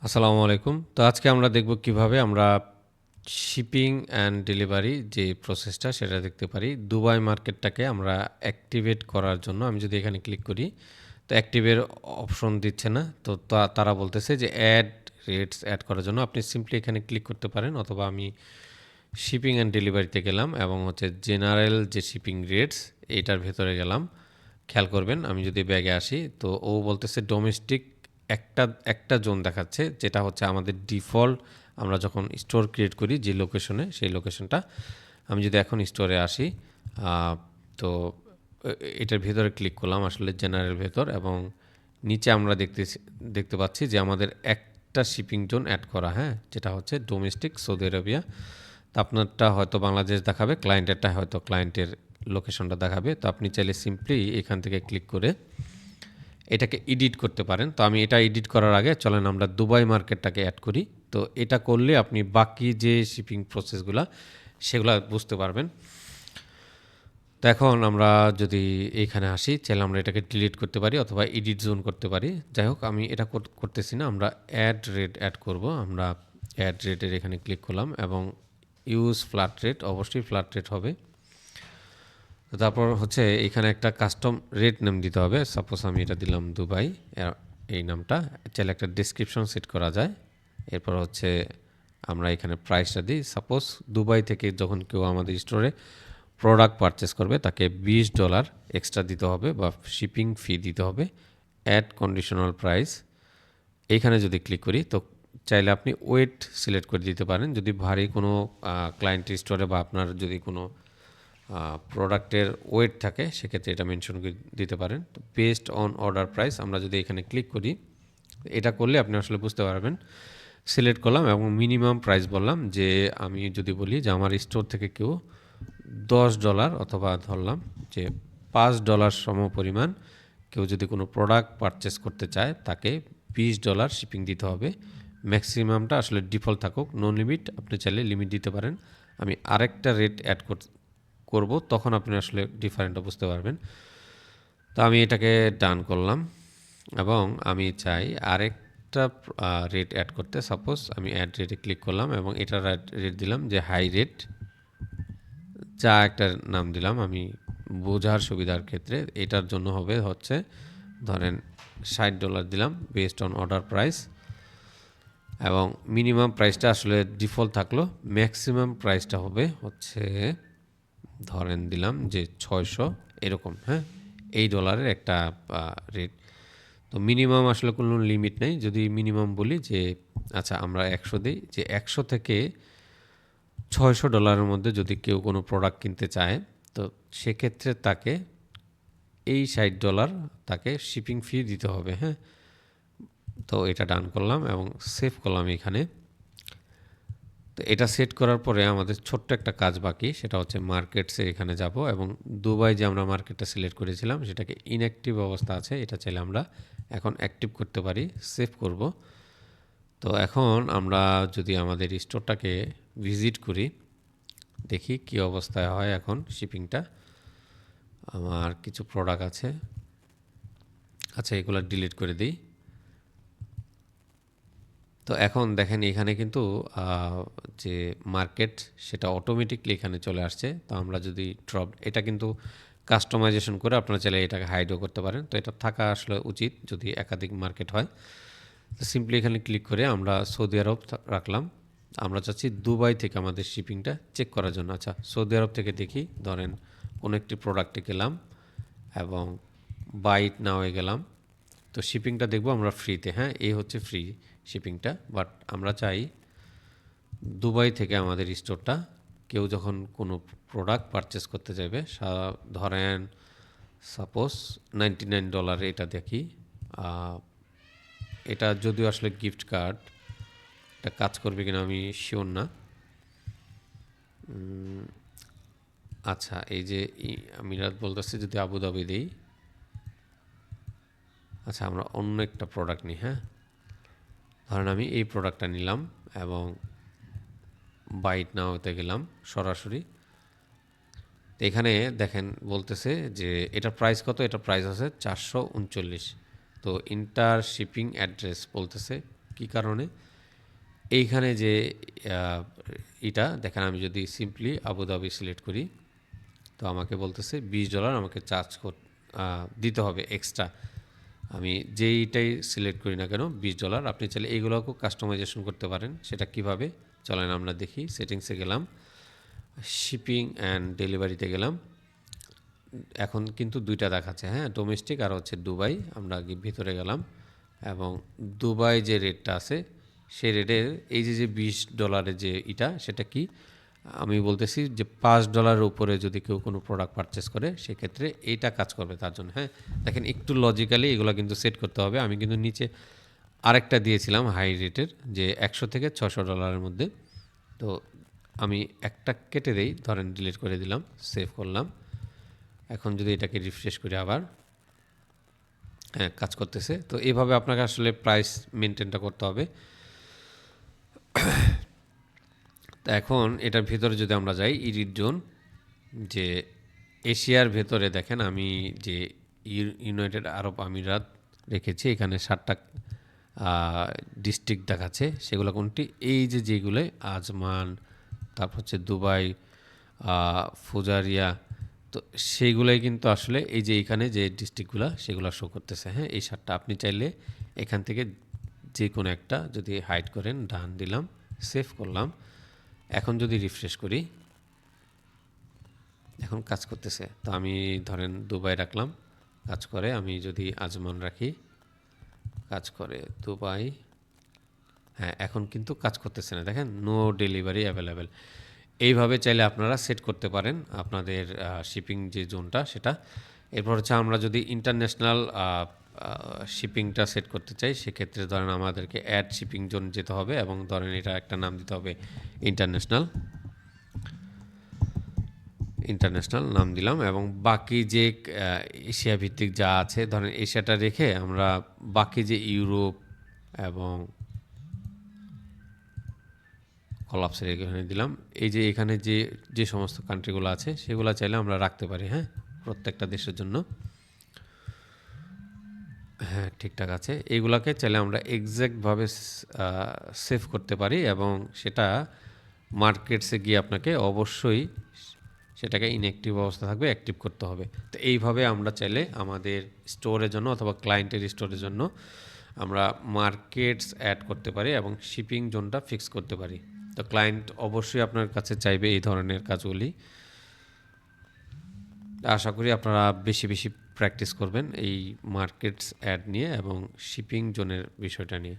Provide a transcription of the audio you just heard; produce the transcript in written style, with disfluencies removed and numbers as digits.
আসসালামু আলাইকুম। তো আজকে আমরা দেখব কিভাবে আমরা শিপিং অ্যান্ড ডেলিভারি যে প্রসেসটা সেটা দেখতে পারি। দুবাই মার্কেটটাকে আমরা অ্যাক্টিভেট করার জন্য আমি যদি এখানে ক্লিক করি, তো অ্যাক্টিভের অপশন দিচ্ছে না। তো তারা বলতেছে যে অ্যাড রেটস অ্যাড করার জন্য আপনি সিম্পলি এখানে ক্লিক করতে পারেন, অথবা আমি শিপিং অ্যান্ড ডেলিভারিতে গেলাম এবং হচ্ছে জেনারেল যে শিপিং রেটস এইটার ভেতরে গেলাম। খেয়াল করবেন, আমি যদি ব্যাগে আসি তো ও বলতেছে ডোমেস্টিক একটা একটা জোন দেখাচ্ছে, যেটা হচ্ছে আমাদের ডিফল্ট। আমরা যখন স্টোর ক্রিয়েট করি যে লোকেশনে, সেই লোকেশনটা আমি যদি এখন স্টোরে আসি, তো এটার ভেতরে ক্লিক করলাম আসলে জেনারেল ভেতর, এবং নিচে আমরা দেখতে পাচ্ছি যে আমাদের একটা শিপিং জোন অ্যাড করা, হ্যাঁ, যেটা হচ্ছে ডোমেস্টিক সৌদি আরবিয়া। তো আপনারটা হয়তো বাংলাদেশ দেখাবে, ক্লায়েন্টেরটা হয়তো ক্লায়েন্টের লোকেশনটা দেখাবে। তো আপনি চাইলে সিম্পলি এখান থেকে ক্লিক করে এটাকে এডিট করতে পারেন। তো আমি এটা এডিট করার আগে চলেন আমরা দুবাই মার্কেটটাকে অ্যাড করি। তো এটা করলে আপনি বাকি যে শিপিং প্রসেসগুলো সেগুলো বুঝতে পারবেন। তো এখন আমরা যদি এইখানে আসি, চাইলে আমরা এটাকে ডিলিট করতে পারি অথবা এডিট জোন করতে পারি। যাই হোক, আমি এটা করতেছি না, আমরা অ্যাড রেট অ্যাড করব। আমরা অ্যাড রেটের এখানে ক্লিক করলাম এবং ইউজ ফ্ল্যাট রেট, অবশ্যই ফ্ল্যাট রেট হবে। তো তারপর হচ্ছে এখানে একটা কাস্টম রেট নেম দিতে হবে। সাপোজ আমি এটা দিলাম দুবাই, এই নামটা। চাইলে একটা ডেসক্রিপশন সেট করা যায়। এরপর হচ্ছে আমরা এখানে প্রাইসটা দিই। সাপোজ দুবাই থেকে যখন কেউ আমাদের স্টোরে প্রোডাক্ট পারচেস করবে তাকে $20 এক্সট্রা দিতে হবে বা শিপিং ফি দিতে হবে। অ্যাড কন্ডিশনাল প্রাইস, এইখানে যদি ক্লিক করি তো চাইলে আপনি ওয়েট সিলেক্ট করে দিতে পারেন। যদি ভারী কোনো ক্লায়েন্ট স্টোরে বা আপনার যদি কোনো প্রোডাক্টের ওয়েট থাকে সেক্ষেত্রে এটা মেনশন করে দিতে পারেন। তো বেসড অন অর্ডার প্রাইস আমরা যদি এখানে ক্লিক করি, এটা করলে আপনি আসলে বুঝতে পারবেন। সিলেক্ট করলাম এবং মিনিমাম প্রাইস বললাম, যে আমি যদি বলি যে আমার স্টোর থেকে কেউ $10 অথবা ধরলাম যে $5 সম পরিমাণ কেউ যদি কোনো প্রোডাক্ট পারচেস করতে চায় তাকে $20 শিপিং দিতে হবে। ম্যাক্সিমামটা আসলে ডিফল্ট থাকুক, নো লিমিট। আপনি চাইলে লিমিট দিতে পারেন। আমি আরেকটা রেট অ্যাড করব, তখন আপনি আসলে ডিফারেন্টটা বুঝতে পারবেন। তো আমি এটাকে ডান করলাম এবং আমি চাই আরেকটা রেট অ্যাড করতে। সাপোজ আমি অ্যাড রেটে ক্লিক করলাম এবং এটার রেট দিলাম যে হাই রেট, যা একটা নাম দিলাম আমি বোঝার সুবিধার ক্ষেত্রে। এটার জন্য হবে হচ্ছে ধরেন $60 দিলাম বেসড অন অর্ডার প্রাইস, এবং মিনিমাম প্রাইসটা আসলে ডিফল্ট থাকলো। ম্যাক্সিমাম প্রাইসটা হবে হচ্ছে ধরেন দিলাম যে 600 এরকম, হ্যাঁ, এই ডলারের একটা রেট। তো মিনিমাম আসলে কোনো লিমিট নেই। যদি মিনিমাম বলি যে আচ্ছা আমরা 100 দিই, যে 100 থেকে $600 মধ্যে যদি কেউ কোনো প্রোডাক্ট কিনতে চায়, তো সেক্ষেত্রে তাকে এই $60 তাকে শিপিং ফি দিতে হবে, হ্যাঁ। তো এটা ডান করলাম এবং সেভ করলাম এখানে। তো এটা সেট করার পরে আমাদের ছোট্ট একটা কাজ বাকি, সেটা হচ্ছে মার্কেটসে এখানে যাব এবং দুবাই যে আমরা মার্কেটটা সিলেক্ট করেছিলাম সেটাকে ইনঅ্যাক্টিভ অবস্থা আছে, এটা চাইলে আমরা এখন অ্যাক্টিভ করতে পারি। সেভ করব। তো এখন আমরা যদি আমাদের স্টোরটাকে ভিজিট করি, দেখি কি অবস্থায় হয় এখন শিপিংটা। আমার কিছু প্রোডাক্ট আছে, আচ্ছা এগুলো ডিলিট করে দিই। তো এখন দেখেন এখানে কিন্তু যে মার্কেট সেটা অটোমেটিকলি এখানে চলে আসছে। তো আমরা যদি ড্রপ, এটা কিন্তু কাস্টমাইজেশন করে আপনারা চাইলে এটাকে হাইডও করতে পারেন। তো এটা থাকা আসলে উচিত যদি একাধিক মার্কেট হয়। তো সিম্পলি এখানে ক্লিক করে আমরা সৌদি আরব রাখলাম। আমরা চাচ্ছি দুবাই থেকে আমাদের শিপিংটা চেক করার জন্য। আচ্ছা সৌদি আরব থেকে দেখি, ধরেন কোনো একটি প্রোডাক্টে গেলাম এবং বাইট নাওয়ে গেলাম। তো শিপিংটা দেখবো আমরা ফ্রিতে, হ্যাঁ, এই হচ্ছে ফ্রি শিপিংটা। বাট আমরা চাই দুবাই থেকে আমাদের স্টোরটা কেউ যখন কোনো প্রোডাক্ট পারচেস করতে যাবে, ধরেন সাপোজ $99 এটা দেখি। এটা যদিও আসলে গিফট কার্ড, এটা কাজ করবে কিনা আমি শিওর না। আচ্ছা এই যে মিরাজ বলতেছে যদি আবুধাবি দিই। আচ্ছা আমরা অন্য একটা প্রোডাক্ট নিই, হ্যাঁ, ধরেন আমি এই প্রোডাক্টটা নিলাম এবং বাইট নাওতে গেলাম সরাসরি। তো এখানে দেখেন বলতেছে যে এটার প্রাইস কত, এটার প্রাইস আছে 439। তো ইন্টার শিপিং অ্যাড্রেস বলতেছে কি কারণে? এইখানে যে আহ, এটা দেখেন, আমি যদি সিম্পলি আবুধাবি সিলেক্ট করি, তো আমাকে বলতেছে $20 আমাকে দিতে হবে এক্সট্রা। আমি যেইটাই সিলেক্ট করি না কেন $20। আপনি চাইলে এইগুলোকেও কাস্টমাইজেশন করতে পারেন। সেটা কিভাবে চলেন আমরা দেখি। সেটিংসে গেলাম, শিপিং অ্যান্ড ডেলিভারিতে গেলাম। এখন কিন্তু দুইটা দেখাচ্ছে, হ্যাঁ, ডোমেস্টিক আর হচ্ছে দুবাই। আমরা আগে ভিতরে গেলাম এবং দুবাই যে রেটটা আছে সেই রেটের এই যে $20 যে এটা, সেটা কি আমি বলতেছি যে $5 উপরে যদি কেউ কোনো প্রোডাক্ট পারচেস করে সেক্ষেত্রে এইটা কাজ করবে তার জন্য। হ্যাঁ, দেখেন একটু লজিক্যালি এগুলো কিন্তু সেট করতে হবে। আমি কিন্তু নিচে আরেকটা দিয়েছিলাম হাই রেটের, যে $100 থেকে $600 মধ্যে। তো আমি একটা কেটে দেই, ধরেন ডিলিট করে দিলাম, সেভ করলাম। এখন যদি এটাকে রিফ্রেশ করি আবার, হ্যাঁ কাজ করতেছে। তো এইভাবে আপনাকে আসলে প্রাইস মেনটেনটা করতে হবে। তো এখন এটার ভিতরে যদি আমরা যাই, ইরিট জোন, যে এশিয়ার ভেতরে দেখেন আমি যে ইউনাইটেড আরব আমিরাত রেখেছি, এখানে 7টা ডিস্ট্রিক্ট দেখাচ্ছে। সেগুলো কোনটি? এই যে যেগুলো আজমান, তারপর হচ্ছে দুবাই, ফুজারিয়া, তো সেইগুলোই কিন্তু আসলে এই যে এখানে যে ডিস্ট্রিক্টগুলো সেগুলো শো করতেছে। হ্যাঁ, এই 7টা আপনি চাইলে এখান থেকে যে কোনো একটা যদি হাইড করেন, ডান দিলাম, সেভ করলাম। এখন যদি রিফ্রেশ করি, এখন কাজ করতেছে। তো আমি ধরেন দুবাই রাখলাম, কাজ করে। আমি যদি আজমান রাখি, কাজ করে। দুবাই, হ্যাঁ এখন কিন্তু কাজ করতেছে না, দেখেন নো ডেলিভারি অ্যাভেলেবেল। এইভাবে চাইলে আপনারা সেট করতে পারেন আপনাদের শিপিং যে জোনটা সেটা। এরপর হচ্ছে আমরা যদি ইন্টারন্যাশনাল শিপিংটা সেট করতে চাই, সেক্ষেত্রে ধরেন আমাদেরকে অ্যাড শিপিং জোন যেতে হবে এবং ধরেন এটা একটা নাম দিতে হবে ইন্টারন্যাশনাল। ইন্টারন্যাশনাল নাম দিলাম এবং বাকি যে এশিয়া ভিত্তিক যা আছে, ধরেন এশিয়াটা রেখে আমরা বাকি যে ইউরোপ এবং কলাপসের এখানে দিলাম। এই যে এখানে যে যে সমস্ত কান্ট্রিগুলো আছে সেগুলো চাইলে আমরা রাখতে পারি, হ্যাঁ, প্রত্যেকটা দেশের জন্য। হ্যাঁ ঠিকঠাক আছে। এইগুলাকে চাইলে আমরা এক্স্যাক্টভাবে সেভ করতে পারি এবং সেটা মার্কেটসে গিয়ে আপনাকে অবশ্যই সেটাকে ইনঅ্যাক্টিভ অবস্থা থাকবে, অ্যাক্টিভ করতে হবে। তো এইভাবে আমরা চাইলে আমাদের স্টোরের জন্য অথবা ক্লায়েন্টের স্টোরের জন্য আমরা মার্কেটস অ্যাড করতে পারি এবং শিপিং জোনটা ফিক্স করতে পারি। তো ক্লায়েন্ট অবশ্যই আপনার কাছে চাইবে এই ধরনের কাজগুলি। আশা করি আপনারা বেশি বেশি প্র্যাকটিস করবেন এই মার্কেটস অ্যাড নিয়ে এবং শিপিং জোনের বিষয়টা নিয়ে।